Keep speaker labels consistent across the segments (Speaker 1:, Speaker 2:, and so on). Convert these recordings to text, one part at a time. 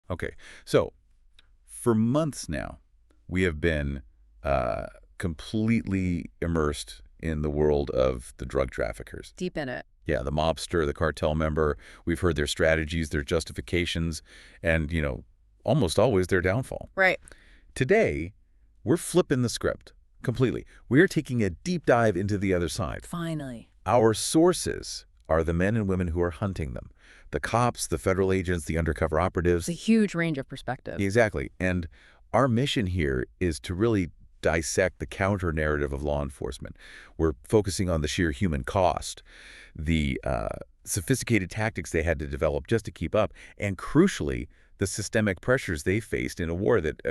Speaker 1: Okay, so for months now, we have been completely immersed in the world of the drug traffickers.
Speaker 2: Deep in it.
Speaker 1: Yeah, the mobster, the cartel member. We've heard their strategies, their justifications, and, almost always their downfall.
Speaker 2: Right.
Speaker 1: Today, we're flipping the script completely. We are taking a deep dive into the other side.
Speaker 2: Finally.
Speaker 1: Our sources are the men and women who are hunting them. The cops, the federal agents, the undercover operatives.
Speaker 2: It's a huge range of perspectives.
Speaker 1: Exactly. And our mission here is to really dissect the counter-narrative of law enforcement. We're focusing on the sheer human cost, the sophisticated tactics they had to develop just to keep up, and crucially, the systemic pressures they faced in a war that,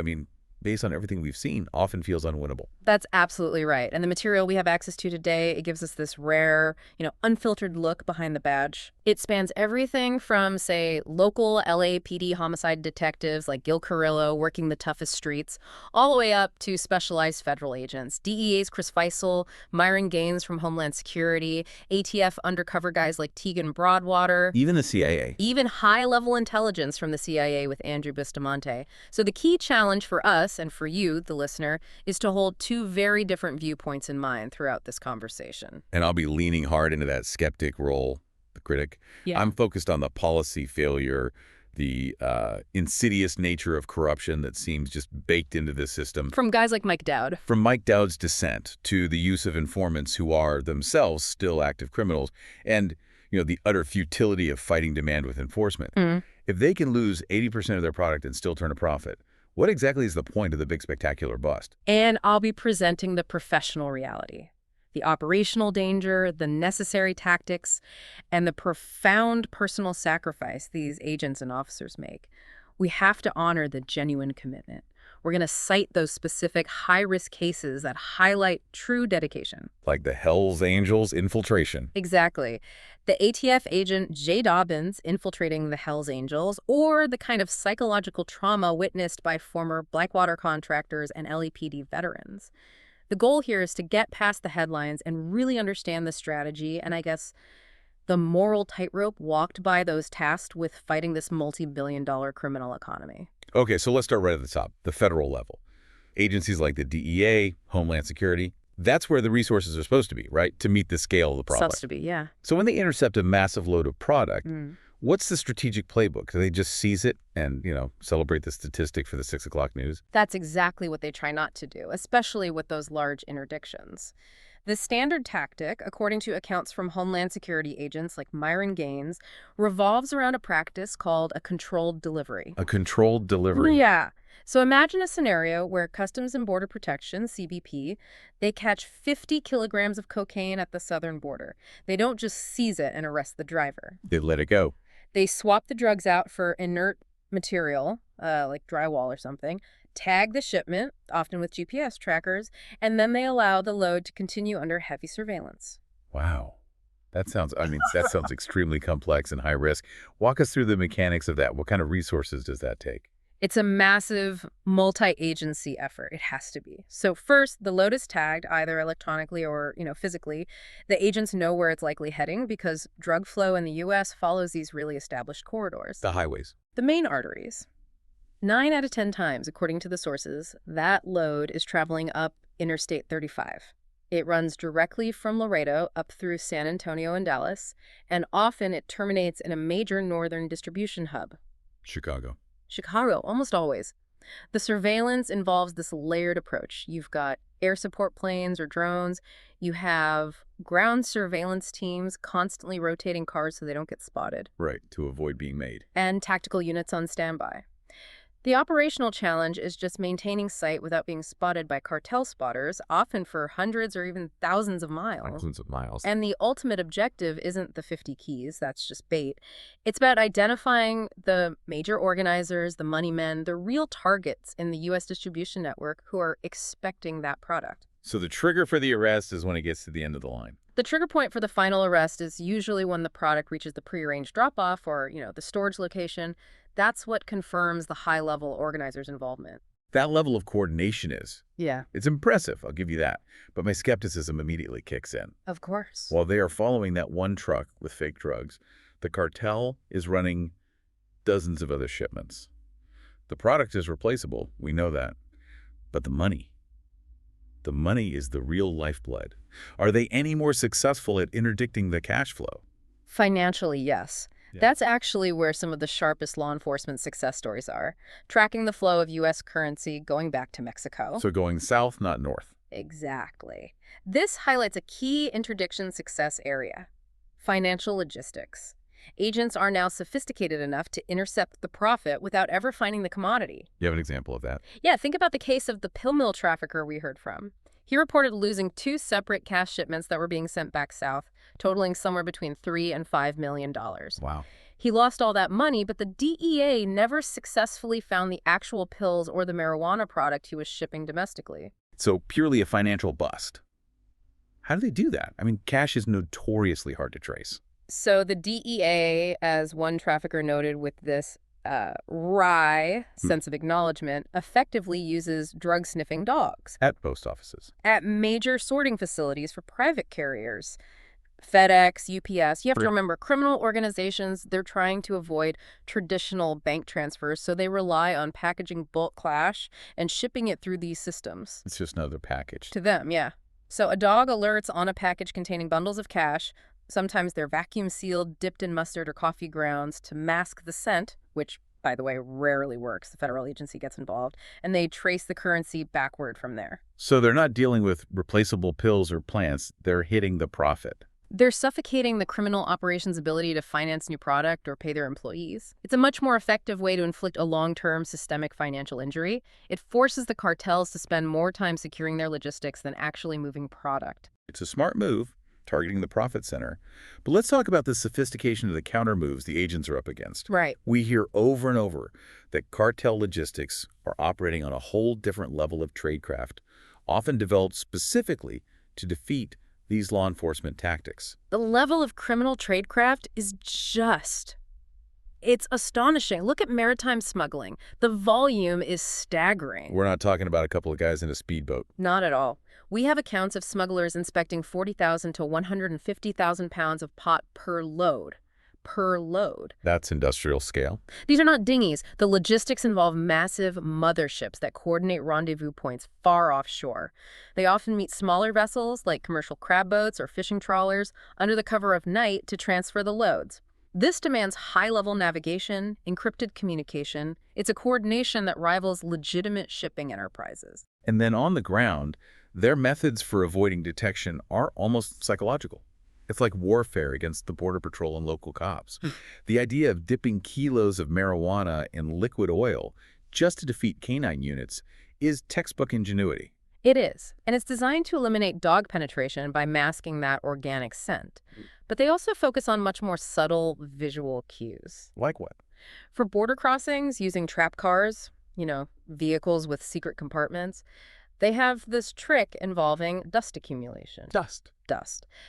Speaker 1: based on everything we've seen, often feels unwinnable.
Speaker 2: That's absolutely right. And the material we have access to today, it gives us this rare, unfiltered look behind the badge. It spans everything from, say, local LAPD homicide detectives like Gil Carrillo working the toughest streets, all the way up to specialized federal agents, DEA's Chris Feisal, Myron Gaines from Homeland Security, ATF undercover guys like Tegan Broadwater.
Speaker 1: Even the CIA.
Speaker 2: Even high-level intelligence from the CIA with Andrew Bustamante. So the key challenge for us and for you, the listener, is to hold two very different viewpoints in mind throughout this conversation.
Speaker 1: And I'll be leaning hard into that skeptic role, the critic.
Speaker 2: Yeah.
Speaker 1: I'm focused on the policy failure, the insidious nature of corruption that seems just baked into this system.
Speaker 2: From guys like Mike Dowd.
Speaker 1: From Mike Dowd's dissent to the use of informants who are themselves still active criminals, and the utter futility of fighting demand with enforcement. If they can lose 80% of their product and still turn a profit, what exactly is the point of the big spectacular bust?
Speaker 2: And I'll be presenting the professional reality, the operational danger, the necessary tactics, and the profound personal sacrifice these agents and officers make. We have to honor the genuine commitment. We're going to cite those specific high-risk cases that highlight true dedication.
Speaker 1: Like the Hells Angels infiltration.
Speaker 2: Exactly. The ATF agent Jay Dobbins infiltrating the Hells Angels, or the kind of psychological trauma witnessed by former Blackwater contractors and LAPD veterans. The goal here is to get past the headlines and really understand the strategy and, I guess, the moral tightrope walked by those tasked with fighting this multi-billion-dollar criminal economy.
Speaker 1: Okay, so let's start right at the top, the federal level. Agencies like the DEA, Homeland Security, that's where the resources are supposed to be, right? To meet the scale of the problem.
Speaker 2: Supposed to be, yeah.
Speaker 1: So when they intercept a massive load of product, what's the strategic playbook? Do they just seize it and, celebrate the statistic for the 6 o'clock news?
Speaker 2: That's exactly what they try not to do, especially with those large interdictions. The standard tactic, according to accounts from Homeland Security agents like Myron Gaines, revolves around a practice called a controlled delivery.
Speaker 1: A controlled delivery?
Speaker 2: Yeah. So imagine a scenario where Customs and Border Protection, CBP, they catch 50 kilograms of cocaine at the southern border. They don't just seize it and arrest the driver.
Speaker 1: They let it go.
Speaker 2: They swap the drugs out for inert material, like drywall or something, tag the shipment, often with GPS trackers, and then they allow the load to continue under heavy surveillance.
Speaker 1: Wow. That sounds extremely complex and high risk. Walk us through the mechanics of that. What kind of resources does that take?
Speaker 2: It's a massive multi-agency effort. It has to be. So first, the load is tagged either electronically or, physically. The agents know where it's likely heading because drug flow in the U.S. follows these really established corridors.
Speaker 1: The highways.
Speaker 2: The main arteries. 9 out of 10 times, according to the sources, that load is traveling up Interstate 35. It runs directly from Laredo up through San Antonio and Dallas, and often it terminates in a major northern distribution hub.
Speaker 1: Chicago,
Speaker 2: almost always. The surveillance involves this layered approach. You've got air support planes or drones. You have ground surveillance teams constantly rotating cars so they don't get spotted.
Speaker 1: Right, to avoid being made.
Speaker 2: And tactical units on standby. The operational challenge is just maintaining sight without being spotted by cartel spotters, often for hundreds or even thousands of miles.
Speaker 1: Thousands of miles.
Speaker 2: And the ultimate objective isn't the 50 keys, that's just bait. It's about identifying the major organizers, the money men, the real targets in the U.S. distribution network who are expecting that product.
Speaker 1: So the trigger for the arrest is when it gets to the end of the line.
Speaker 2: The trigger point for the final arrest is usually when the product reaches the prearranged drop-off or, the storage location. That's what confirms the high-level organizer's involvement.
Speaker 1: That level of coordination is.
Speaker 2: Yeah.
Speaker 1: It's impressive, I'll give you that. But my skepticism immediately kicks in.
Speaker 2: Of course.
Speaker 1: While they are following that one truck with fake drugs, the cartel is running dozens of other shipments. The product is replaceable, we know that. But the money. The money is the real lifeblood. Are they any more successful at interdicting the cash flow?
Speaker 2: Financially, yes.
Speaker 1: Yeah.
Speaker 2: That's actually where some of the sharpest law enforcement success stories are, tracking the flow of U.S. currency going back to Mexico.
Speaker 1: So going south, not north.
Speaker 2: Exactly. This highlights a key interdiction success area: financial logistics. Agents are now sophisticated enough to intercept the profit without ever finding the commodity.
Speaker 1: You have an example of that?
Speaker 2: Yeah, think about the case of the pill mill trafficker we heard from. He reported losing 2 separate cash shipments that were being sent back south, totaling somewhere between $3 and $5 million.
Speaker 1: Wow.
Speaker 2: He lost all that money, but the DEA never successfully found the actual pills or the marijuana product he was shipping domestically.
Speaker 1: So purely a financial bust. How do they do that? I mean, cash is notoriously hard to trace.
Speaker 2: So the DEA, as one trafficker noted with this wry sense of acknowledgement, effectively uses drug-sniffing dogs
Speaker 1: At post offices.
Speaker 2: at major sorting facilities for private carriers. FedEx, UPS. You have to remember, criminal organizations, they're trying to avoid traditional bank transfers, so they rely on packaging bulk cash and shipping it through these systems.
Speaker 1: It's just another package.
Speaker 2: To them, yeah. So a dog alerts on a package containing bundles of cash. Sometimes they're vacuum sealed, dipped in mustard or coffee grounds to mask the scent, which, by the way, rarely works. The federal agency gets involved, and they trace the currency backward from there.
Speaker 1: So they're not dealing with replaceable pills or plants. They're hitting the profit.
Speaker 2: They're suffocating the criminal operations' ability to finance new product or pay their employees. It's a much more effective way to inflict a long-term systemic financial injury. It forces the cartels to spend more time securing their logistics than actually moving product.
Speaker 1: It's a smart move, targeting the profit center. But let's talk about the sophistication of the counter moves the agents are up against.
Speaker 2: Right.
Speaker 1: We hear over and over that cartel logistics are operating on a whole different level of tradecraft, often developed specifically to defeat these law enforcement tactics.
Speaker 2: The level of criminal tradecraft is it's astonishing. Look at maritime smuggling. The volume is staggering.
Speaker 1: We're not talking about a couple of guys in a speedboat.
Speaker 2: Not at all. We have accounts of smugglers inspecting 40,000 to 150,000 pounds of pot per load. Per load.
Speaker 1: That's industrial scale.
Speaker 2: These are not dinghies. The logistics involve massive motherships that coordinate rendezvous points far offshore. They often meet smaller vessels like commercial crab boats or fishing trawlers under the cover of night to transfer the loads. This demands high-level navigation, encrypted communication. It's a coordination that rivals legitimate shipping enterprises.
Speaker 1: And then on the ground, their methods for avoiding detection are almost psychological. It's like warfare against the Border Patrol and local cops. The idea of dipping kilos of marijuana in liquid oil just to defeat canine units is textbook ingenuity.
Speaker 2: It is, and it's designed to eliminate dog penetration by masking that organic scent. But they also focus on much more subtle visual cues.
Speaker 1: Like what?
Speaker 2: For border crossings, using trap cars, vehicles with secret compartments, they have this trick involving dust accumulation.
Speaker 1: Dust.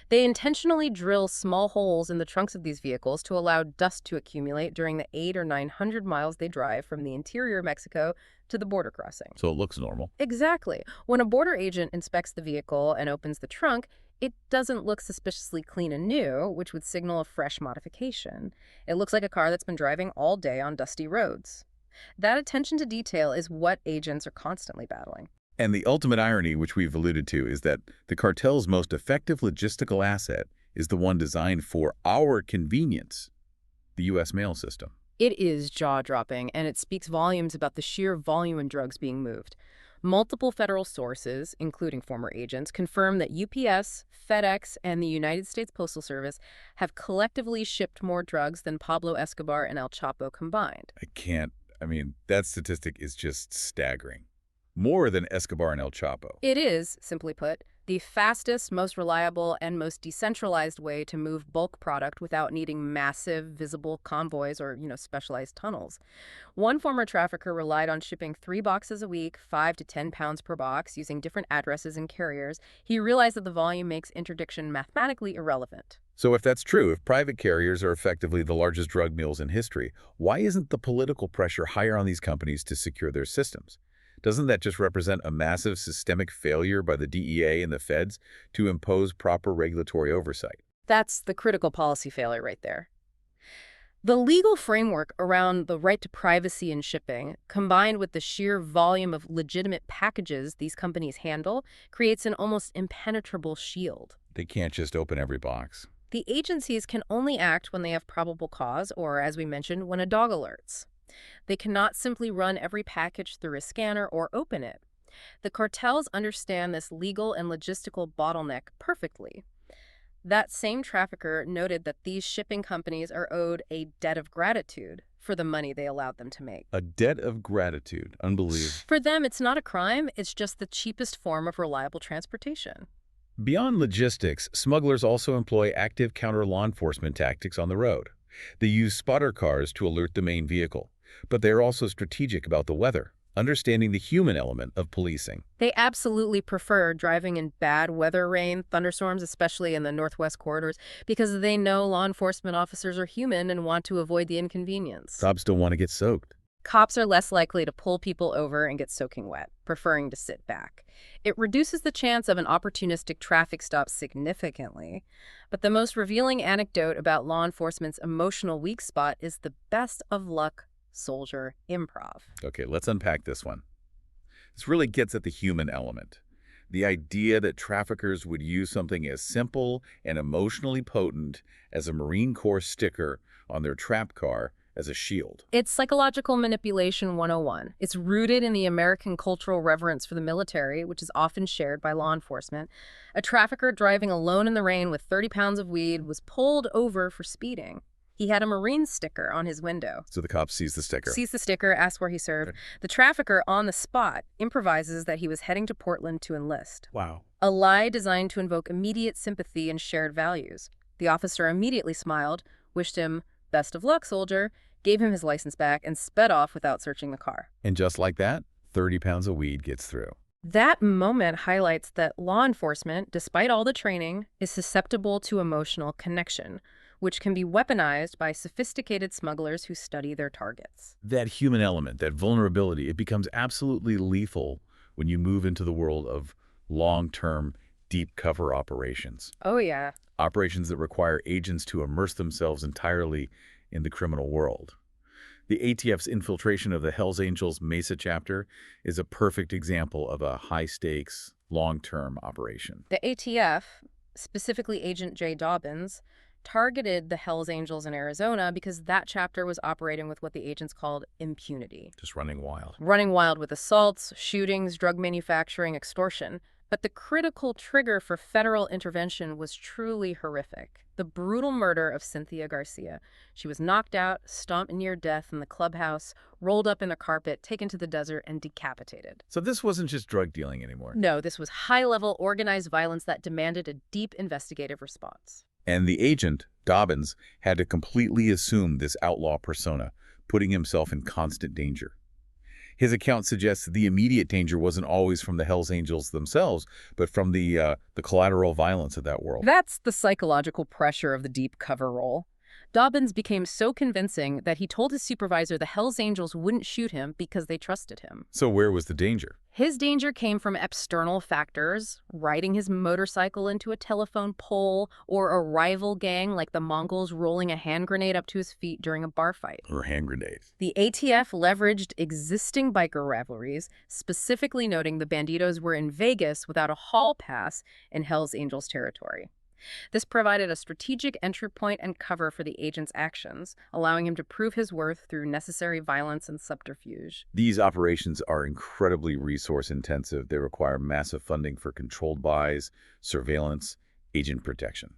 Speaker 2: They intentionally drill small holes in the trunks of these vehicles to allow dust to accumulate during the 800 or 900 miles they drive from the interior of Mexico to the border crossing.
Speaker 1: So it looks normal.
Speaker 2: Exactly. When a border agent inspects the vehicle and opens the trunk, it doesn't look suspiciously clean and new, which would signal a fresh modification. It looks like a car that's been driving all day on dusty roads. That attention to detail is what agents are constantly battling.
Speaker 1: And the ultimate irony, which we've alluded to, is that the cartel's most effective logistical asset is the one designed for our convenience, the U.S. mail system.
Speaker 2: It is jaw-dropping, and it speaks volumes about the sheer volume of drugs being moved. Multiple federal sources, including former agents, confirm that UPS, FedEx, and the United States Postal Service have collectively shipped more drugs than Pablo Escobar and El Chapo combined.
Speaker 1: That statistic is just staggering. More than Escobar and El Chapo.
Speaker 2: It is, simply put, the fastest, most reliable, and most decentralized way to move bulk product without needing massive, visible convoys or, specialized tunnels. One former trafficker relied on shipping 3 boxes a week, 5 to 10 pounds per box, using different addresses and carriers. He realized that the volume makes interdiction mathematically irrelevant.
Speaker 1: So if that's true, if private carriers are effectively the largest drug mules in history, why isn't the political pressure higher on these companies to secure their systems? Doesn't that just represent a massive systemic failure by the DEA and the feds to impose proper regulatory oversight?
Speaker 2: That's the critical policy failure right there. The legal framework around the right to privacy in shipping, combined with the sheer volume of legitimate packages these companies handle, creates an almost impenetrable shield.
Speaker 1: They can't just open every box.
Speaker 2: The agencies can only act when they have probable cause or, as we mentioned, when a dog alerts. They cannot simply run every package through a scanner or open it. The cartels understand this legal and logistical bottleneck perfectly. That same trafficker noted that these shipping companies are owed a debt of gratitude for the money they allowed them to make.
Speaker 1: A debt of gratitude. Unbelievable.
Speaker 2: For them, it's not a crime, it's just the cheapest form of reliable transportation.
Speaker 1: Beyond logistics, smugglers also employ active counter-law enforcement tactics on the road. They use spotter cars to alert the main vehicle, but they are also strategic about the weather, understanding the human element of policing.
Speaker 2: They absolutely prefer driving in bad weather, rain, thunderstorms, especially in the northwest corridors, because they know law enforcement officers are human and want to avoid the inconvenience.
Speaker 1: Cops don't want to get soaked.
Speaker 2: Cops are less likely to pull people over and get soaking wet, preferring to sit back. It reduces the chance of an opportunistic traffic stop significantly. But the most revealing anecdote about law enforcement's emotional weak spot is the best of luck soldier improv.
Speaker 1: Okay, let's unpack this one. This really gets at the human element. The idea that traffickers would use something as simple and emotionally potent as a Marine Corps sticker on their trap car as a shield.
Speaker 2: It's psychological manipulation 101. It's rooted in the American cultural reverence for the military, which is often shared by law enforcement. A trafficker driving alone in the rain with 30 pounds of weed was pulled over for speeding. He had a Marine sticker on his window.
Speaker 1: So the cop sees the sticker.
Speaker 2: Sees the sticker, asks where he served. The trafficker on the spot improvises that he was heading to Portland to enlist.
Speaker 1: Wow.
Speaker 2: A lie designed to invoke immediate sympathy and shared values. The officer immediately smiled, wished him best of luck, soldier, gave him his license back, and sped off without searching the car.
Speaker 1: And just like that, 30 pounds of weed gets through.
Speaker 2: That moment highlights that law enforcement, despite all the training, is susceptible to emotional connection, which can be weaponized by sophisticated smugglers who study their targets.
Speaker 1: That human element, that vulnerability, it becomes absolutely lethal when you move into the world of long-term, deep cover operations.
Speaker 2: Oh, yeah.
Speaker 1: Operations that require agents to immerse themselves entirely in the criminal world. The ATF's infiltration of the Hells Angels Mesa chapter is a perfect example of a high-stakes, long-term operation.
Speaker 2: The ATF, specifically Agent J. Dobbins, targeted the Hells Angels in Arizona because that chapter was operating with what the agents called impunity.
Speaker 1: Just running wild.
Speaker 2: Running wild with assaults, shootings, drug manufacturing, extortion. But the critical trigger for federal intervention was truly horrific. The brutal murder of Cynthia Garcia. She was knocked out, stomped near death in the clubhouse, rolled up in a carpet, taken to the desert, and decapitated.
Speaker 1: So this wasn't just drug dealing anymore.
Speaker 2: No, this was high-level organized violence that demanded a deep investigative response.
Speaker 1: And the agent, Dobbins, had to completely assume this outlaw persona, putting himself in constant danger. His account suggests the immediate danger wasn't always from the Hells Angels themselves, but from the collateral violence of that world.
Speaker 2: That's the psychological pressure of the deep cover role. Dobbins became so convincing that he told his supervisor the Hells Angels wouldn't shoot him because they trusted him.
Speaker 1: So where was the danger?
Speaker 2: His danger came from external factors, riding his motorcycle into a telephone pole, or a rival gang like the Mongols rolling a hand grenade up to his feet during a bar fight.
Speaker 1: Or hand grenades.
Speaker 2: The ATF leveraged existing biker rivalries, specifically noting the Banditos were in Vegas without a hall pass in Hells Angels territory. This provided a strategic entry point and cover for the agent's actions, allowing him to prove his worth through necessary violence and subterfuge.
Speaker 1: These operations are incredibly resource-intensive. They require massive funding for controlled buys, surveillance, agent protection.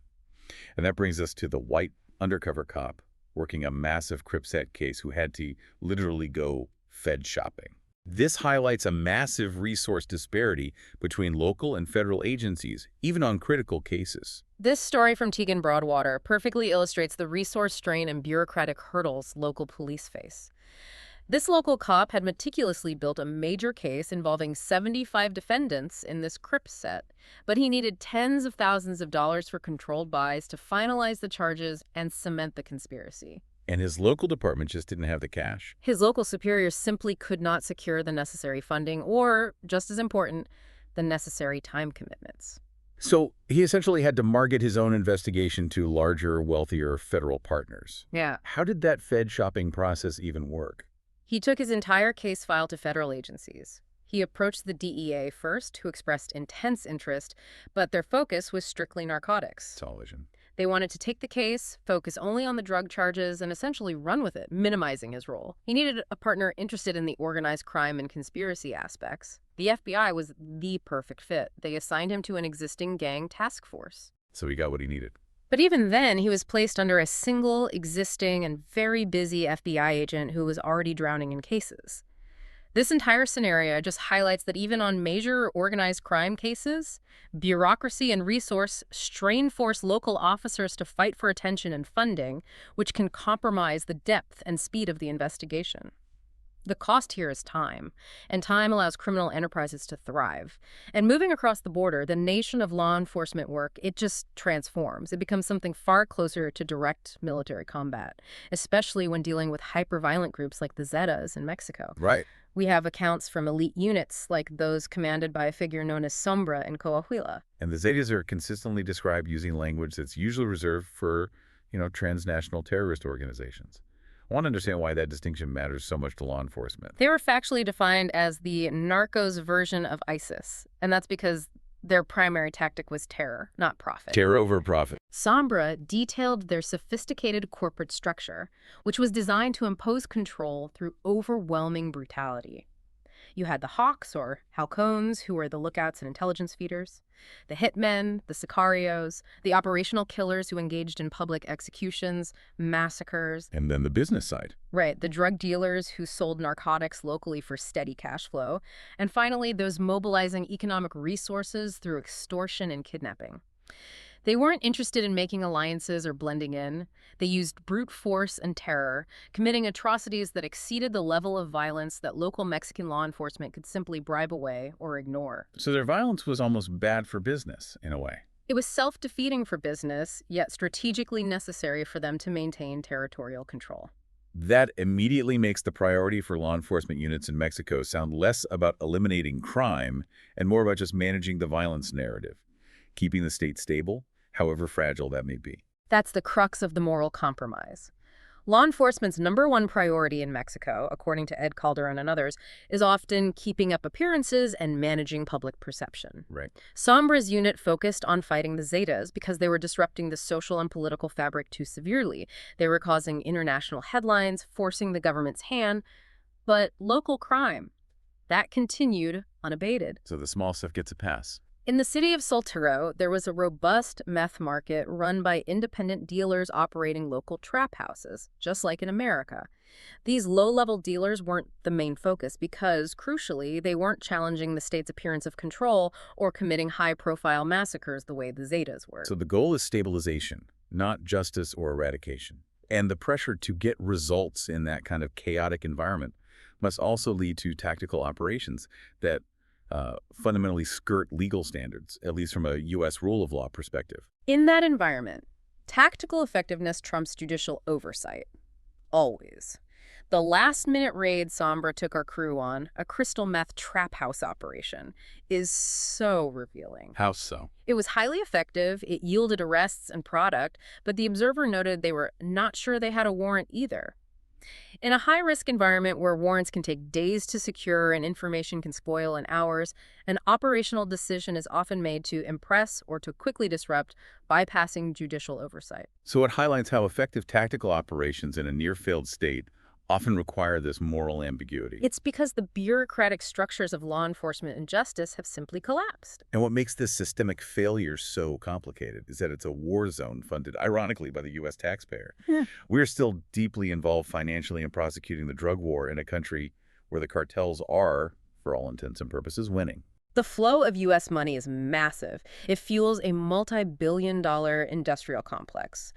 Speaker 1: And that brings us to the white undercover cop working a massive Cripset case who had to literally go Fed shopping. This highlights a massive resource disparity between local and federal agencies, even on critical cases.
Speaker 2: This story from Tegan Broadwater perfectly illustrates the resource strain and bureaucratic hurdles local police face. This local cop had meticulously built a major case involving 75 defendants in this Crip set, but he needed tens of thousands of dollars for controlled buys to finalize the charges and cement the conspiracy.
Speaker 1: And his local department just didn't have the cash.
Speaker 2: His local superiors simply could not secure the necessary funding or, just as important, the necessary time commitments.
Speaker 1: So he essentially had to market his own investigation to larger, wealthier federal partners.
Speaker 2: Yeah.
Speaker 1: How did that Fed shopping process even work?
Speaker 2: He took his entire case file to federal agencies. He approached the DEA first, who expressed intense interest, but their focus was strictly narcotics.
Speaker 1: Television.
Speaker 2: They wanted to take the case, focus only on the drug charges, and essentially run with it, minimizing his role. He needed a partner interested in the organized crime and conspiracy aspects. The FBI was the perfect fit. They assigned him to an existing gang task force.
Speaker 1: So he got what he needed.
Speaker 2: But even then, he was placed under a single, existing, and very busy FBI agent who was already drowning in cases. This entire scenario just highlights that even on major organized crime cases, bureaucracy and resource force local officers to fight for attention and funding, which can compromise the depth and speed of the investigation. The cost here is time, and time allows criminal enterprises to thrive. And moving across the border, the nation of law enforcement work, it just transforms. It becomes something far closer to direct military combat, especially when dealing with hyper-violent groups like the Zetas in Mexico.
Speaker 1: Right.
Speaker 2: We have accounts from elite units like those commanded by a figure known as Sombra in Coahuila.
Speaker 1: And the Zetas are consistently described using language that's usually reserved for, transnational terrorist organizations. I want to understand why that distinction matters so much to law enforcement.
Speaker 2: They were factually defined as the narcos version of ISIS, and that's because their primary tactic was terror, not profit.
Speaker 1: Terror over profit.
Speaker 2: Sombra detailed their sophisticated corporate structure, which was designed to impose control through overwhelming brutality. You had the hawks, or halcones, who were the lookouts and intelligence feeders, the hitmen, the sicarios, the operational killers who engaged in public executions, massacres.
Speaker 1: And then the business side.
Speaker 2: Right, the drug dealers who sold narcotics locally for steady cash flow. And finally, those mobilizing economic resources through extortion and kidnapping. They weren't interested in making alliances or blending in. They used brute force and terror, committing atrocities that exceeded the level of violence that local Mexican law enforcement could simply bribe away or ignore.
Speaker 1: So their violence was almost bad for business, in a way.
Speaker 2: It was self-defeating for business, yet strategically necessary for them to maintain territorial control.
Speaker 1: That immediately makes the priority for law enforcement units in Mexico sound less about eliminating crime and more about just managing the violence narrative, keeping the state stable, however fragile that may be.
Speaker 2: That's the crux of the moral compromise. Law enforcement's #1 priority in Mexico, according to Ed Calderon and others, is often keeping up appearances and managing public perception.
Speaker 1: Right.
Speaker 2: Sombra's unit focused on fighting the Zetas because they were disrupting the social and political fabric too severely. They were causing international headlines, forcing the government's hand. But local crime, that continued unabated.
Speaker 1: So the small stuff gets a pass.
Speaker 2: In the city of Saltillo, there was a robust meth market run by independent dealers operating local trap houses, just like in America. These low-level dealers weren't the main focus because, crucially, they weren't challenging the state's appearance of control or committing high-profile massacres the way the Zetas were.
Speaker 1: So the goal is stabilization, not justice or eradication. And the pressure to get results in that kind of chaotic environment must also lead to tactical operations that fundamentally skirt legal standards, at least from a U.S. rule of law perspective.
Speaker 2: In that environment, tactical effectiveness trumps judicial oversight. Always. The last-minute raid Sombra took our crew on, a crystal meth trap house operation, is so revealing.
Speaker 1: How so?
Speaker 2: It was highly effective, it yielded arrests and product, but the observer noted they were not sure they had a warrant either. In a high-risk environment where warrants can take days to secure and information can spoil in hours, an operational decision is often made to impress or to quickly disrupt, bypassing judicial oversight.
Speaker 1: So it highlights how effective tactical operations in a near-failed state often require this moral ambiguity.
Speaker 2: It's because the bureaucratic structures of law enforcement and justice have simply collapsed.
Speaker 1: And what makes this systemic failure so complicated is that it's a war zone funded, ironically, by the U.S. taxpayer. We're still deeply involved financially in prosecuting the drug war in a country where the cartels are, for all intents and purposes, winning.
Speaker 2: The flow of U.S. money is massive. It fuels a multi-billion-dollar industrial complex.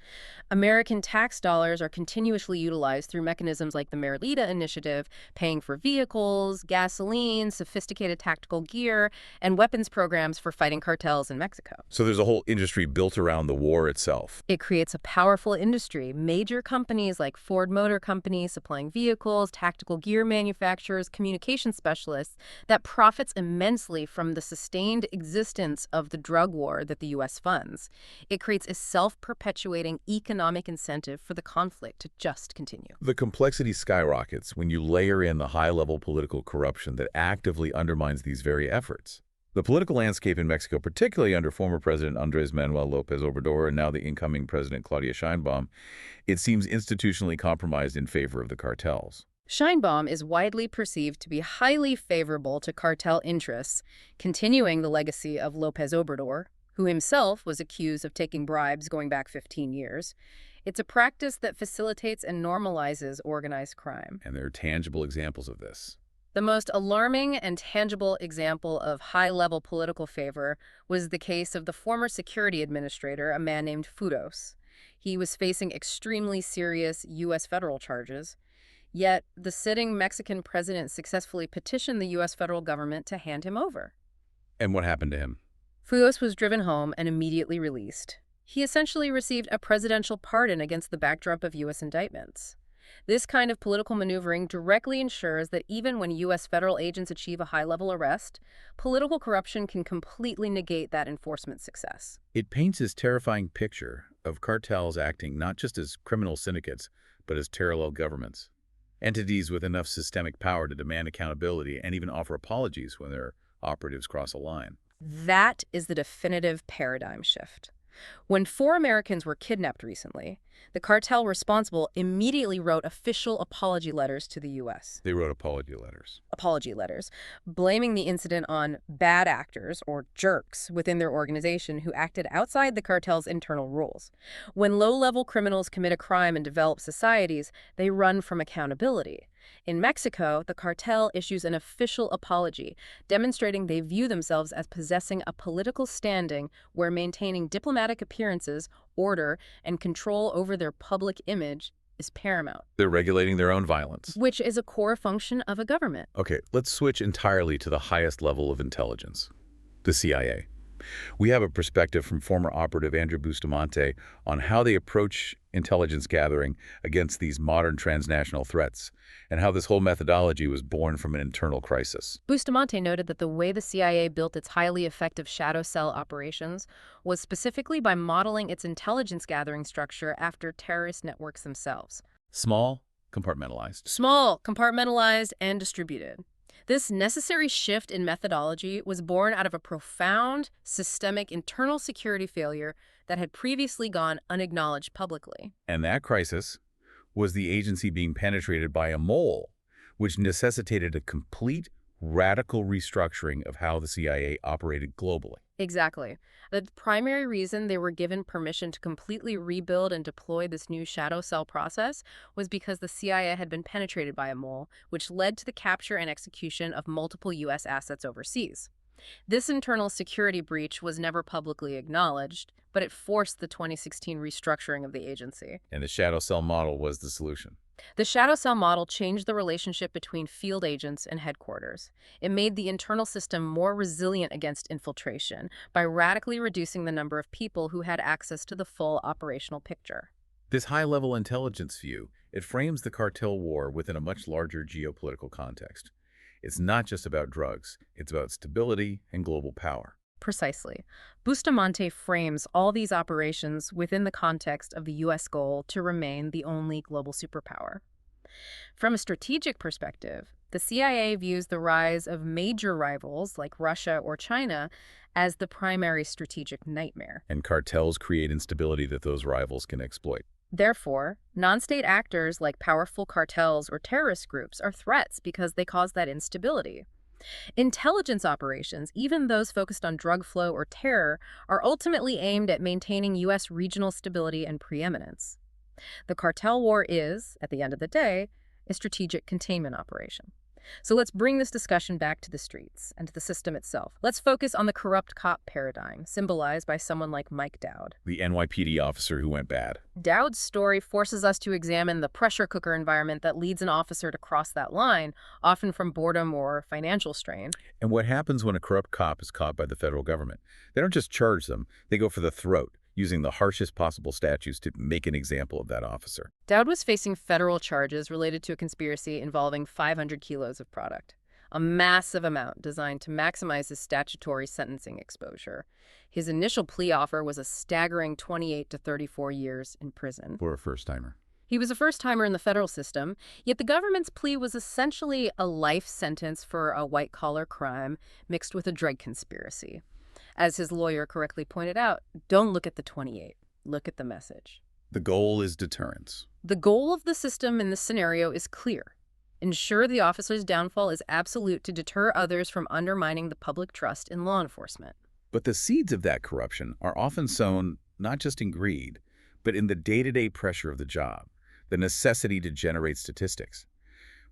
Speaker 2: American tax dollars are continuously utilized through mechanisms like the Merlita Initiative, paying for vehicles, gasoline, sophisticated tactical gear, and weapons programs for fighting cartels in Mexico.
Speaker 1: So there's a whole industry built around the war itself.
Speaker 2: It creates a powerful industry. Major companies like Ford Motor Company supplying vehicles, tactical gear manufacturers, communication specialists that profits immensely from the sustained existence of the drug war that the U.S. funds. It creates a self-perpetuating economic incentive for the conflict to just continue.
Speaker 1: The complexity skyrockets when you layer in the high-level political corruption that actively undermines these very efforts. The political landscape in Mexico, particularly under former President Andrés Manuel López Obrador and now the incoming President Claudia Sheinbaum, it seems institutionally compromised in favor of the cartels.
Speaker 2: Sheinbaum is widely perceived to be highly favorable to cartel interests, continuing the legacy of López Obrador, who himself was accused of taking bribes going back 15 years. It's a practice that facilitates and normalizes organized crime.
Speaker 1: And there are tangible examples of this.
Speaker 2: The most alarming and tangible example of high-level political favor was the case of the former security administrator, a man named Fudos. He was facing extremely serious U.S. federal charges, yet the sitting Mexican president successfully petitioned the U.S. federal government to hand him over.
Speaker 1: And what happened to him?
Speaker 2: Fudos was driven home and immediately released. He essentially received a presidential pardon against the backdrop of U.S. indictments. This kind of political maneuvering directly ensures that even when U.S. federal agents achieve a high-level arrest, political corruption can completely negate that enforcement success.
Speaker 1: It paints this terrifying picture of cartels acting not just as criminal syndicates, but as parallel governments. Entities with enough systemic power to demand accountability and even offer apologies when their operatives cross a line.
Speaker 2: That is the definitive paradigm shift. When 4 Americans were kidnapped recently, the cartel responsible immediately wrote official apology letters to the U.S.
Speaker 1: They wrote apology letters,
Speaker 2: Blaming the incident on bad actors, or jerks, within their organization who acted outside the cartel's internal rules. When low-level criminals commit a crime in developed societies, they run from accountability. In Mexico, the cartel issues an official apology, demonstrating they view themselves as possessing a political standing where maintaining diplomatic appearances, order, and control over their public image is paramount.
Speaker 1: They're regulating their own violence.
Speaker 2: Which is a core function of a government.
Speaker 1: Okay, let's switch entirely to the highest level of intelligence, the CIA. We have a perspective from former operative Andrew Bustamante on how they approach intelligence gathering against these modern transnational threats, and how this whole methodology was born from an internal crisis.
Speaker 2: Bustamante noted that the way the CIA built its highly effective shadow cell operations was specifically by modeling its intelligence gathering structure after terrorist networks themselves.
Speaker 1: Small, compartmentalized.
Speaker 2: Small, compartmentalized, and distributed. This necessary shift in methodology was born out of a profound, systemic internal security failure that had previously gone unacknowledged publicly.
Speaker 1: And that crisis was the agency being penetrated by a mole, which necessitated a complete, radical restructuring of how the CIA operated globally.
Speaker 2: Exactly. The primary reason they were given permission to completely rebuild and deploy this new shadow cell process was because the CIA had been penetrated by a mole, which led to the capture and execution of multiple U.S. assets overseas. This internal security breach was never publicly acknowledged, but it forced the 2016 restructuring of the agency.
Speaker 1: And the shadow cell model was the solution.
Speaker 2: The shadow cell model changed the relationship between field agents and headquarters. It made the internal system more resilient against infiltration by radically reducing the number of people who had access to the full operational picture.
Speaker 1: This high-level intelligence view, it frames the cartel war within a much larger geopolitical context. It's not just about drugs, it's about stability and global power.
Speaker 2: Precisely. Bustamante frames all these operations within the context of the U.S. goal to remain the only global superpower. From a strategic perspective, the CIA views the rise of major rivals like Russia or China as the primary strategic nightmare.
Speaker 1: And cartels create instability that those rivals can exploit.
Speaker 2: Therefore, non-state actors like powerful cartels or terrorist groups are threats because they cause that instability. Intelligence operations, even those focused on drug flow or terror, are ultimately aimed at maintaining U.S. regional stability and preeminence. The cartel war is, at the end of the day, a strategic containment operation. So let's bring this discussion back to the streets and to the system itself. Let's focus on the corrupt cop paradigm, symbolized by someone like Mike Dowd.
Speaker 1: The NYPD officer who went bad.
Speaker 2: Dowd's story forces us to examine the pressure cooker environment that leads an officer to cross that line, often from boredom or financial strain.
Speaker 1: And what happens when a corrupt cop is caught by the federal government? They don't just charge them, they go for the throat, using the harshest possible statutes to make an example of that officer.
Speaker 2: Dowd was facing federal charges related to a conspiracy involving 500 kilos of product. a massive amount designed to maximize his statutory sentencing exposure. His initial plea offer was a staggering 28 to 34 years in prison.
Speaker 1: For a first-timer.
Speaker 2: He was a first-timer in the federal system, yet the government's plea was essentially a life sentence for a white-collar crime mixed with a drug conspiracy. As his lawyer correctly pointed out, don't look at the 28, look at the message.
Speaker 1: The goal is deterrence.
Speaker 2: The goal of the system in this scenario is clear. Ensure the officer's downfall is absolute to deter others from undermining the public trust in law enforcement.
Speaker 1: But the seeds of that corruption are often sown not just in greed, but in the day-to-day pressure of the job, the necessity to generate statistics.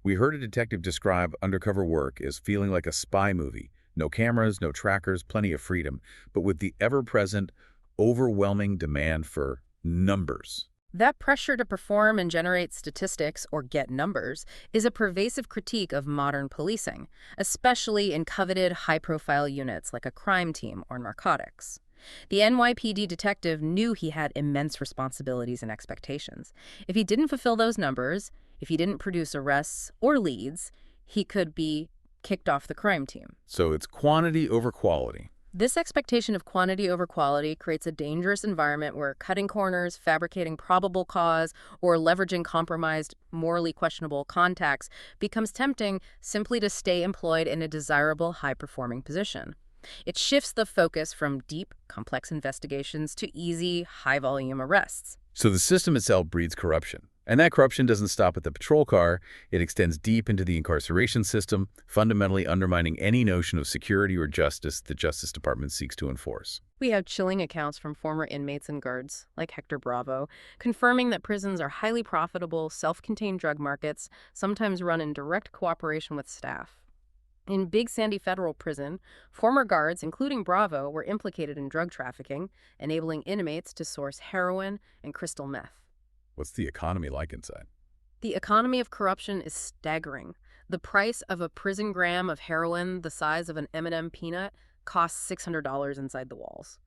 Speaker 1: We heard a detective describe Undercover Work as feeling like a spy movie. No cameras, no trackers, plenty of freedom, but with the ever-present, overwhelming demand for numbers.
Speaker 2: That pressure to perform and generate statistics, or get numbers, is a pervasive critique of modern policing, especially in coveted, high-profile units like a crime team or narcotics. The NYPD detective knew he had immense responsibilities and expectations. If he didn't fulfill those numbers, if he didn't produce arrests or leads, he could be kicked off the crime team.
Speaker 1: So it's quantity over quality.
Speaker 2: This expectation of quantity over quality creates a dangerous environment where cutting corners, fabricating probable cause, or leveraging compromised, morally questionable contacts becomes tempting simply to stay employed in a desirable, high-performing position. It shifts the focus from deep, complex investigations to easy, high-volume arrests.
Speaker 1: So the system itself breeds corruption. And that corruption doesn't stop at the patrol car. It extends deep into the incarceration system, fundamentally undermining any notion of security or justice the Justice Department seeks to enforce.
Speaker 2: We have chilling accounts from former inmates and guards, like Hector Bravo, confirming that prisons are highly profitable, self-contained drug markets, sometimes run in direct cooperation with staff. In Big Sandy Federal Prison, former guards, including Bravo, were implicated in drug trafficking, enabling inmates to source heroin and crystal meth.
Speaker 1: What's the economy like inside?
Speaker 2: The economy of corruption is staggering. The price of a prison gram of heroin the size of an M&M peanut costs $600 inside the walls.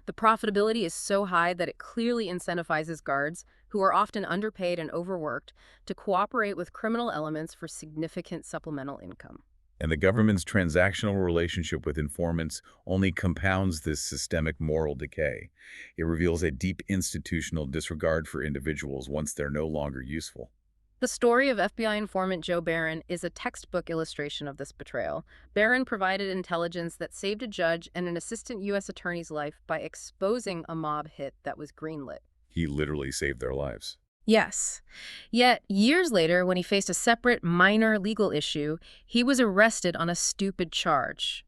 Speaker 2: The profitability is so high that it clearly incentivizes guards, who are often underpaid and overworked, to cooperate with criminal elements for significant supplemental income.
Speaker 1: And the government's transactional relationship with informants only compounds this systemic moral decay. It reveals a deep institutional disregard for individuals once they're no longer useful.
Speaker 2: The story of FBI informant Joe Barron is a textbook illustration of this betrayal. Barron provided intelligence that saved a judge and an assistant U.S. attorney's life by exposing a mob hit that was greenlit.
Speaker 1: He literally saved their lives.
Speaker 2: Yes. Yet, years later, when he faced a separate, minor legal issue, he was arrested on a stupid charge.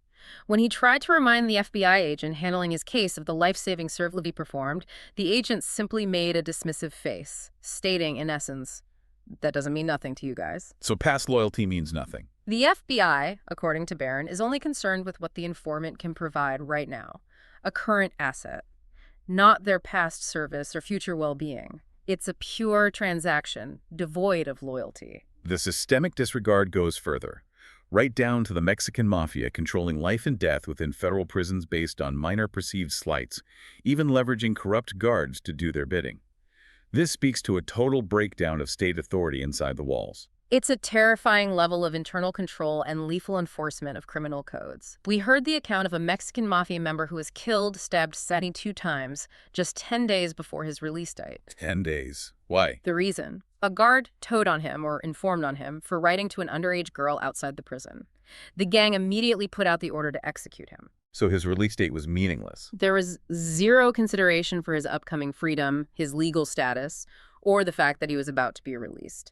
Speaker 2: When he tried to remind the FBI agent handling his case of the life-saving service he performed, the agent simply made a dismissive face, stating, in essence, "That doesn't mean nothing to you guys."
Speaker 1: So past loyalty means nothing.
Speaker 2: The FBI, according to Barron, is only concerned with what the informant can provide right now, a current asset, not their past service or future well-being. It's a pure transaction, devoid of loyalty.
Speaker 1: The systemic disregard goes further, right down to the Mexican mafia controlling life and death within federal prisons based on minor perceived slights, even leveraging corrupt guards to do their bidding. This speaks to a total breakdown of state authority inside the walls.
Speaker 2: It's a terrifying level of internal control and lethal enforcement of criminal codes. We heard the account of a Mexican mafia member who was killed, stabbed 72 times, just 10 days before his release date.
Speaker 1: 10 days. Why?
Speaker 2: The reason? A guard toed on him, or informed on him, for writing to an underage girl outside the prison. The gang immediately put out the order to execute him.
Speaker 1: So his release date was meaningless.
Speaker 2: There was zero consideration for his upcoming freedom, his legal status, or the fact that he was about to be released.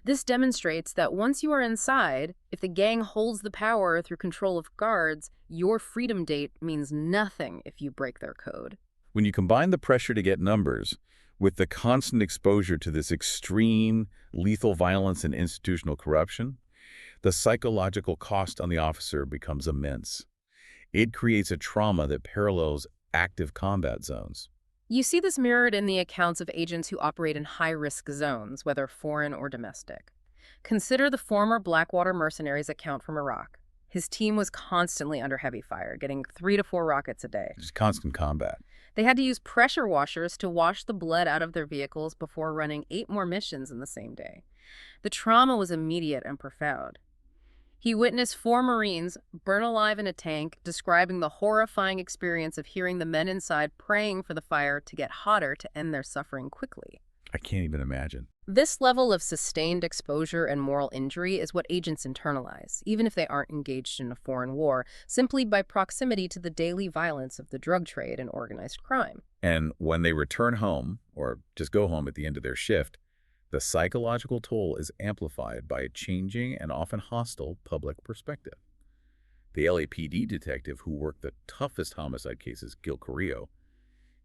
Speaker 2: This demonstrates that once you are inside, if the gang holds the power through control of guards, your freedom date means nothing if you break their code.
Speaker 1: When you combine the pressure to get numbers with the constant exposure to this extreme, lethal violence and institutional corruption, the psychological cost on the officer becomes immense. It creates a trauma that parallels active combat zones.
Speaker 2: You see this mirrored in the accounts of agents who operate in high-risk zones, whether foreign or domestic. Consider the former Blackwater mercenaries' account from Iraq. His team was constantly under heavy fire, getting 3 to 4 rockets a day.
Speaker 1: Just constant combat.
Speaker 2: They had to use pressure washers to wash the blood out of their vehicles before running 8 more missions in the same day. The trauma was immediate and profound. He witnessed 4 Marines burn alive in a tank, describing the horrifying experience of hearing the men inside praying for the fire to get hotter to end their suffering quickly.
Speaker 1: I can't even imagine.
Speaker 2: This level of sustained exposure and moral injury is what agents internalize, even if they aren't engaged in a foreign war, simply by proximity to the daily violence of the drug trade and organized crime.
Speaker 1: And when they return home, or just go home at the end of their shift, the psychological toll is amplified by a changing and often hostile public perspective. The LAPD detective who worked the toughest homicide cases, Gil Carrillo,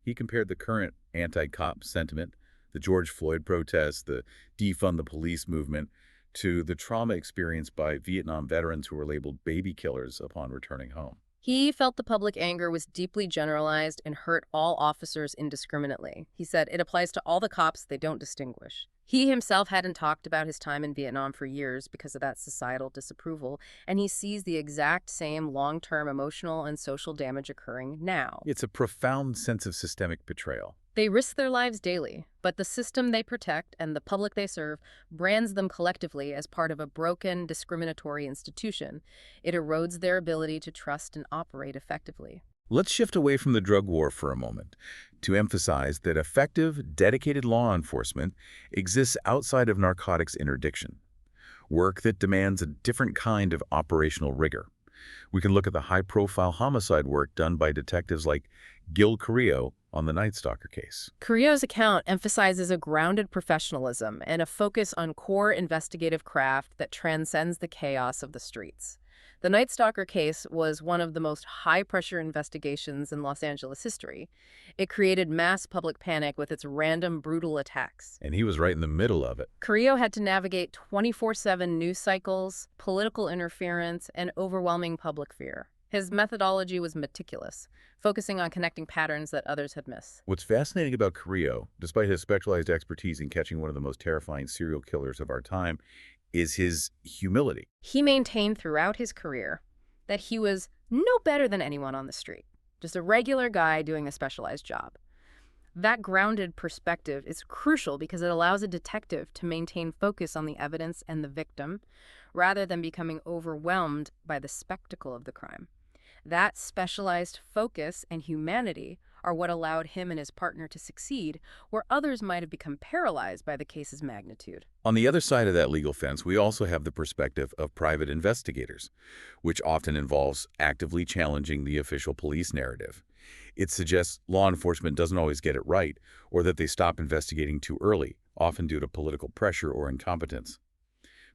Speaker 1: he compared the current anti-cop sentiment, the George Floyd protests, the defund the police movement, to the trauma experienced by Vietnam veterans who were labeled baby killers upon returning home.
Speaker 2: He felt the public anger was deeply generalized and hurt all officers indiscriminately. He said it applies to all the cops, they don't distinguish. He himself hadn't talked about his time in Vietnam for years because of that societal disapproval, and he sees the exact same long-term emotional and social damage occurring now.
Speaker 1: It's a profound sense of systemic betrayal.
Speaker 2: They risk their lives daily, but the system they protect and the public they serve brands them collectively as part of a broken, discriminatory institution. It erodes their ability to trust and operate effectively.
Speaker 1: Let's shift away from the drug war for a moment to emphasize that effective, dedicated law enforcement exists outside of narcotics interdiction, work that demands a different kind of operational rigor. We can look at the high-profile homicide work done by detectives like Gil Carrillo on the Night Stalker case.
Speaker 2: Carrillo's account emphasizes a grounded professionalism and a focus on core investigative craft that transcends the chaos of the streets. The Night Stalker case was one of the most high-pressure investigations in Los Angeles history. It created mass public panic with its random, brutal attacks.
Speaker 1: And he was right in the middle of it.
Speaker 2: Carrillo had to navigate 24/7 news cycles, political interference, and overwhelming public fear. His methodology was meticulous, focusing on connecting patterns that others had missed.
Speaker 1: What's fascinating about Carrillo, despite his specialized expertise in catching one of the most terrifying serial killers of our time, is his humility.
Speaker 2: He maintained throughout his career that he was no better than anyone on the street, just a regular guy doing a specialized job. That grounded perspective is crucial because it allows a detective to maintain focus on the evidence and the victim, rather than becoming overwhelmed by the spectacle of the crime. That specialized focus and humanity are what allowed him and his partner to succeed, where others might have become paralyzed by the case's magnitude.
Speaker 1: On the other side of that legal fence, we also have the perspective of private investigators, which often involves actively challenging the official police narrative. It suggests law enforcement doesn't always get it right, or that they stop investigating too early, often due to political pressure or incompetence.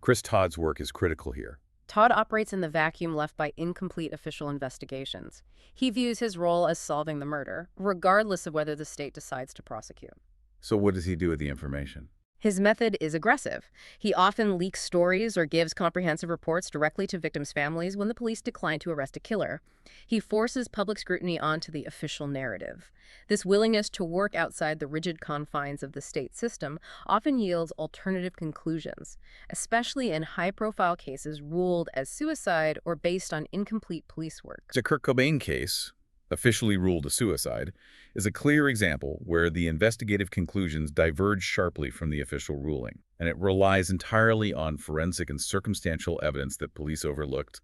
Speaker 1: Chris Todd's work is critical here.
Speaker 2: Todd operates in the vacuum left by incomplete official investigations. He views his role as solving the murder, regardless of whether the state decides to prosecute.
Speaker 1: So what does he do with the information?
Speaker 2: His method is aggressive. He often leaks stories or gives comprehensive reports directly to victims' families when the police decline to arrest a killer. He forces public scrutiny onto the official narrative. This willingness to work outside the rigid confines of the state system often yields alternative conclusions, especially in high-profile cases ruled as suicide or based on incomplete police work.
Speaker 1: The Kurt Cobain case, officially ruled a suicide, is a clear example where the investigative conclusions diverge sharply from the official ruling, and it relies entirely on forensic and circumstantial evidence that police overlooked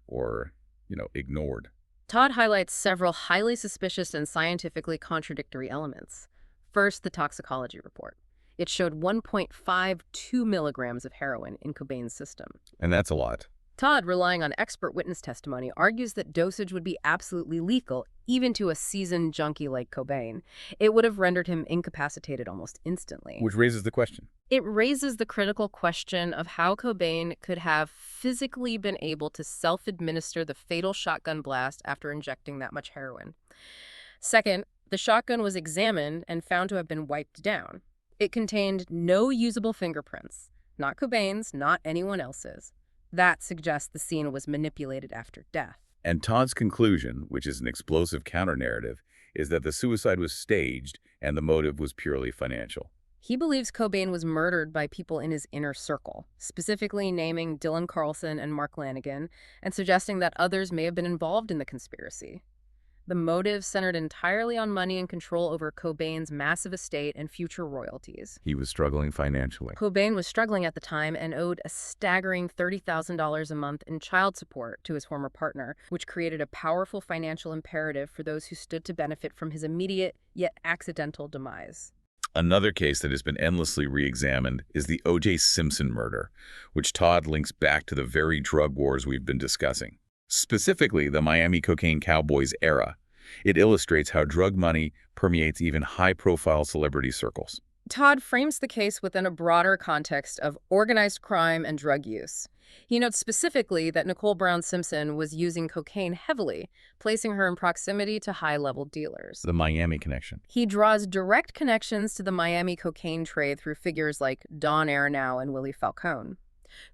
Speaker 1: or, ignored.
Speaker 2: Todd highlights several highly suspicious and scientifically contradictory elements. First, the toxicology report. It showed 1.52 milligrams of heroin in Cobain's system.
Speaker 1: And that's a lot.
Speaker 2: Todd, relying on expert witness testimony, argues that dosage would be absolutely lethal, even to a seasoned junkie like Cobain. It would have rendered him incapacitated almost instantly.
Speaker 1: Which raises the question.
Speaker 2: It raises the critical question of how Cobain could have physically been able to self-administer the fatal shotgun blast after injecting that much heroin. Second, the shotgun was examined and found to have been wiped down. It contained no usable fingerprints, not Cobain's, not anyone else's. That suggests the scene was manipulated after death.
Speaker 1: And Todd's conclusion, which is an explosive counter-narrative, is that the suicide was staged and the motive was purely financial.
Speaker 2: He believes Cobain was murdered by people in his inner circle, specifically naming Dylan Carlson and Mark Lanigan, and suggesting that others may have been involved in the conspiracy. The motive centered entirely on money and control over Cobain's massive estate and future royalties.
Speaker 1: He was struggling financially.
Speaker 2: Cobain was struggling at the time and owed a staggering $30,000 a month in child support to his former partner, which created a powerful financial imperative for those who stood to benefit from his immediate, yet accidental demise.
Speaker 1: Another case that has been endlessly re-examined is the O.J. Simpson murder, which Todd links back to the very drug wars we've been discussing. Specifically, the Miami cocaine cowboys era. It illustrates how drug money permeates even high-profile celebrity circles.
Speaker 2: Todd frames the case within a broader context of organized crime and drug use. He notes specifically that Nicole Brown Simpson was using cocaine heavily, placing her in proximity to high-level dealers.
Speaker 1: The Miami connection.
Speaker 2: He draws direct connections to the Miami cocaine trade through figures like Don Aronow and Willie Falcone.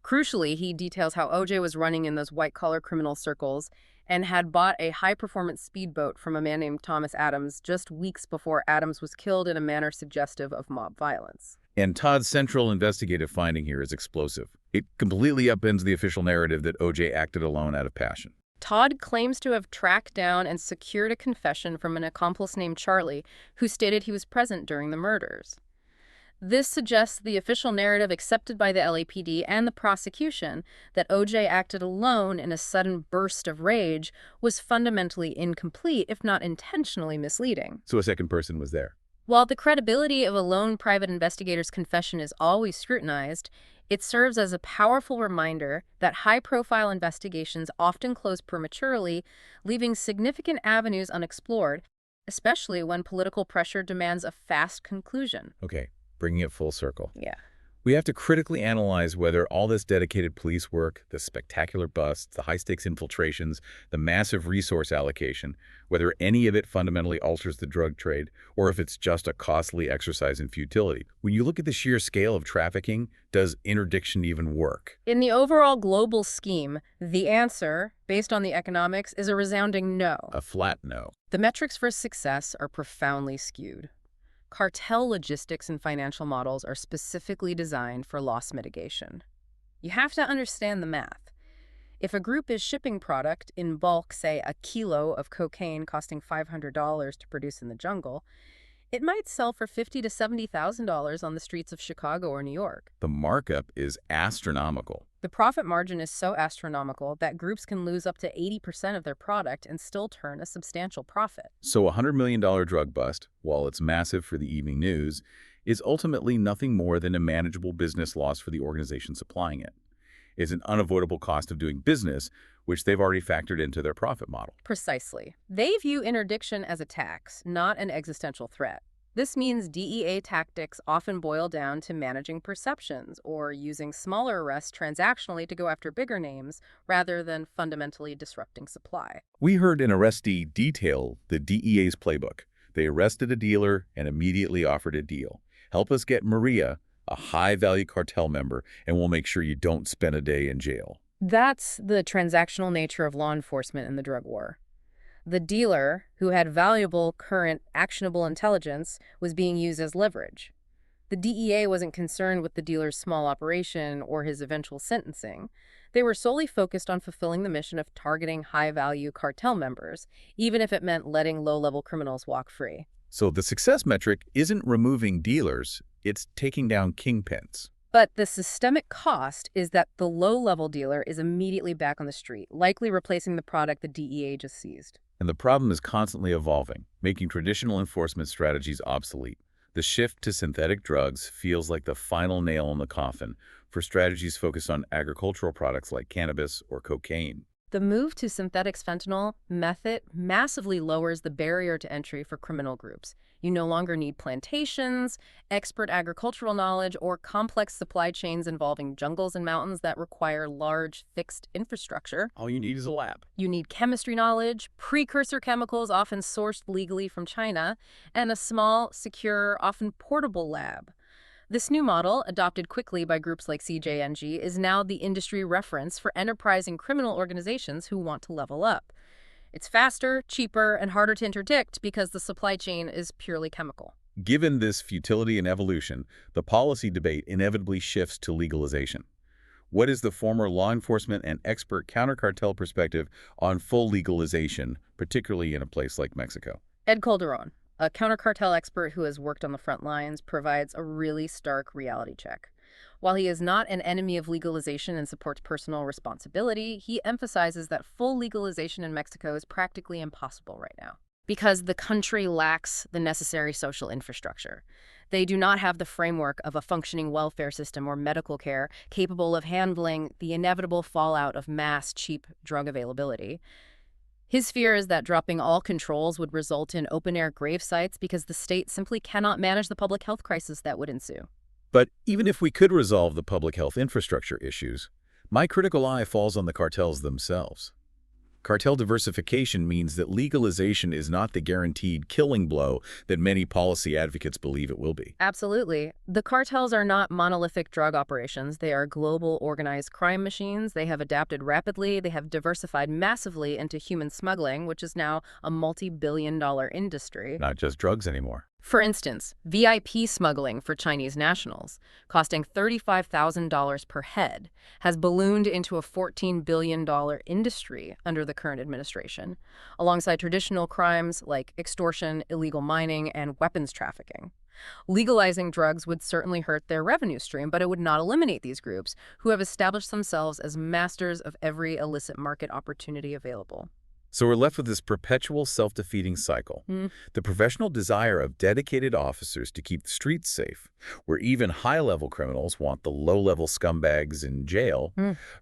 Speaker 2: Crucially, he details how O.J. was running in those white-collar criminal circles and had bought a high-performance speedboat from a man named Thomas Adams just weeks before Adams was killed in a manner suggestive of mob violence.
Speaker 1: And Todd's central investigative finding here is explosive. It completely upends the official narrative that O.J. acted alone out of passion.
Speaker 2: Todd claims to have tracked down and secured a confession from an accomplice named Charlie, who stated he was present during the murders. This suggests the official narrative accepted by the LAPD and the prosecution that O.J. acted alone in a sudden burst of rage was fundamentally incomplete, if not intentionally misleading.
Speaker 1: So a second person was there.
Speaker 2: While the credibility of a lone private investigator's confession is always scrutinized, it serves as a powerful reminder that high-profile investigations often close prematurely, leaving significant avenues unexplored, especially when political pressure demands a fast conclusion.
Speaker 1: Okay. Bringing it full circle.
Speaker 2: Yeah.
Speaker 1: We have to critically analyze whether all this dedicated police work, the spectacular busts, the high-stakes infiltrations, the massive resource allocation, whether any of it fundamentally alters the drug trade, or if it's just a costly exercise in futility. When you look at the sheer scale of trafficking, does interdiction even work?
Speaker 2: In the overall global scheme, the answer, based on the economics, is a resounding no.
Speaker 1: A flat no.
Speaker 2: The metrics for success are profoundly skewed. Cartel logistics and financial models are specifically designed for loss mitigation. You have to understand the math. If a group is shipping product in bulk, say a kilo of cocaine costing $500 to produce in the jungle, it might sell for $50,000 to $70,000 on the streets of Chicago or New York.
Speaker 1: The markup is astronomical.
Speaker 2: The profit margin is so astronomical that groups can lose up to 80% of their product and still turn a substantial profit.
Speaker 1: So a $100 million drug bust, while it's massive for the evening news, is ultimately nothing more than a manageable business loss for the organization supplying it. It's an unavoidable cost of doing business, which they've already factored into their profit model.
Speaker 2: Precisely. They view interdiction as a tax, not an existential threat. This means DEA tactics often boil down to managing perceptions or using smaller arrests transactionally to go after bigger names rather than fundamentally disrupting supply.
Speaker 1: We heard an arrestee detail the DEA's playbook. They arrested a dealer and immediately offered a deal. Help us get Maria, a high-value cartel member, and we'll make sure you don't spend a day in jail.
Speaker 2: That's the transactional nature of law enforcement in the drug war. The dealer, who had valuable, current, actionable intelligence, was being used as leverage. The DEA wasn't concerned with the dealer's small operation or his eventual sentencing. They were solely focused on fulfilling the mission of targeting high-value cartel members, even if it meant letting low-level criminals walk free.
Speaker 1: So the success metric isn't removing dealers, it's taking down kingpins.
Speaker 2: But the systemic cost is that the low-level dealer is immediately back on the street, likely replacing the product the DEA just seized.
Speaker 1: And the problem is constantly evolving, making traditional enforcement strategies obsolete. The shift to synthetic drugs feels like the final nail in the coffin for strategies focused on agricultural products like cannabis or cocaine.
Speaker 2: The move to synthetic fentanyl method massively lowers the barrier to entry for criminal groups. You no longer need plantations, expert agricultural knowledge, or complex supply chains involving jungles and mountains that require large, fixed infrastructure.
Speaker 1: All you need is a lab.
Speaker 2: You need chemistry knowledge, precursor chemicals often sourced legally from China, and a small, secure, often portable lab. This new model, adopted quickly by groups like CJNG, is now the industry reference for enterprising criminal organizations who want to level up. It's faster, cheaper, and harder to interdict because the supply chain is purely chemical.
Speaker 1: Given this futility and evolution, the policy debate inevitably shifts to legalization. What is the former law enforcement and expert counter-cartel perspective on full legalization, particularly in a place like Mexico?
Speaker 2: Ed Calderon, a counter-cartel expert who has worked on the front lines, provides a really stark reality check. While he is not an enemy of legalization and supports personal responsibility, he emphasizes that full legalization in Mexico is practically impossible right now because the country lacks the necessary social infrastructure. They do not have the framework of a functioning welfare system or medical care capable of handling the inevitable fallout of mass, cheap drug availability. His fear is that dropping all controls would result in open-air grave sites because the state simply cannot manage the public health crisis that would ensue.
Speaker 1: But even if we could resolve the public health infrastructure issues, my critical eye falls on the cartels themselves. Cartel diversification means that legalization is not the guaranteed killing blow that many policy advocates believe it will be.
Speaker 2: Absolutely. The cartels are not monolithic drug operations. They are global organized crime machines. They have adapted rapidly. They have diversified massively into human smuggling, which is now a multi-billion-dollar industry.
Speaker 1: Not just drugs anymore.
Speaker 2: For instance, VIP smuggling for Chinese nationals, costing $35,000 per head, has ballooned into a $14 billion industry under the current administration, alongside traditional crimes like extortion, illegal mining, and weapons trafficking. Legalizing drugs would certainly hurt their revenue stream, but it would not eliminate these groups, who have established themselves as masters of every illicit market opportunity available.
Speaker 1: So we're left with this perpetual self-defeating cycle. The professional desire of dedicated officers to keep the streets safe, where even high-level criminals want the low-level scumbags in jail,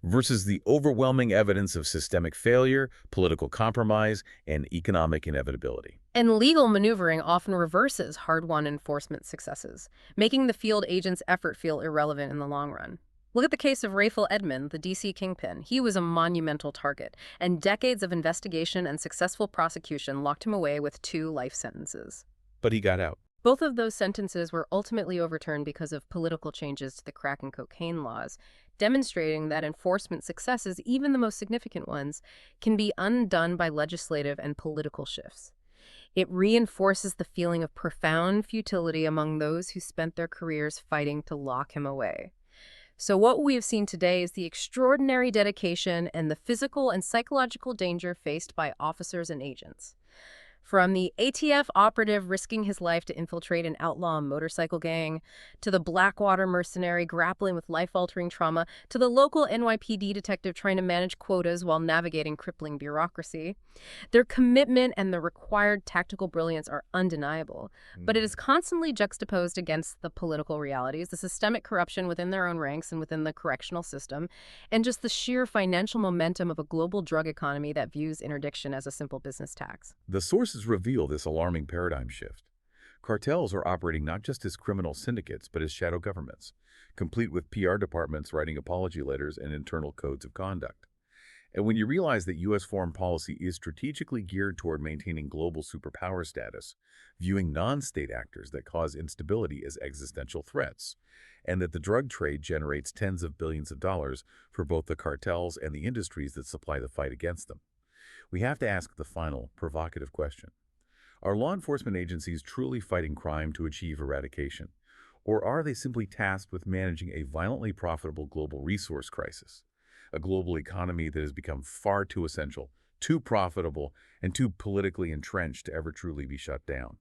Speaker 1: versus the overwhelming evidence of systemic failure, political compromise, and economic inevitability.
Speaker 2: And legal maneuvering often reverses hard-won enforcement successes, making the field agent's effort feel irrelevant in the long run. Look at the case of Rafael Edmond, the D.C. kingpin. He was a monumental target, and decades of investigation and successful prosecution locked him away with 2 life sentences.
Speaker 1: But he got out.
Speaker 2: Both of those sentences were ultimately overturned because of political changes to the crack and cocaine laws, demonstrating that enforcement successes, even the most significant ones, can be undone by legislative and political shifts. It reinforces the feeling of profound futility among those who spent their careers fighting to lock him away. So what we have seen today is the extraordinary dedication and the physical and psychological danger faced by officers and agents. From the ATF operative risking his life to infiltrate an outlaw motorcycle gang, to the Blackwater mercenary grappling with life-altering trauma, to the local NYPD detective trying to manage quotas while navigating crippling bureaucracy, their commitment and the required tactical brilliance are undeniable. But it is constantly juxtaposed against the political realities, the systemic corruption within their own ranks and within the correctional system, and just the sheer financial momentum of a global drug economy that views interdiction as a simple business tax.
Speaker 1: The sources reveal this alarming paradigm shift. Cartels are operating not just as criminal syndicates, but as shadow governments, complete with PR departments writing apology letters and internal codes of conduct. And when you realize that U.S. foreign policy is strategically geared toward maintaining global superpower status, viewing non-state actors that cause instability as existential threats, and that the drug trade generates tens of billions of dollars for both the cartels and the industries that supply the fight against them, we have to ask the final, provocative question. Are law enforcement agencies truly fighting crime to achieve eradication? Or are they simply tasked with managing a violently profitable global resource crisis? A global economy that has become far too essential, too profitable, and too politically entrenched to ever truly be shut down.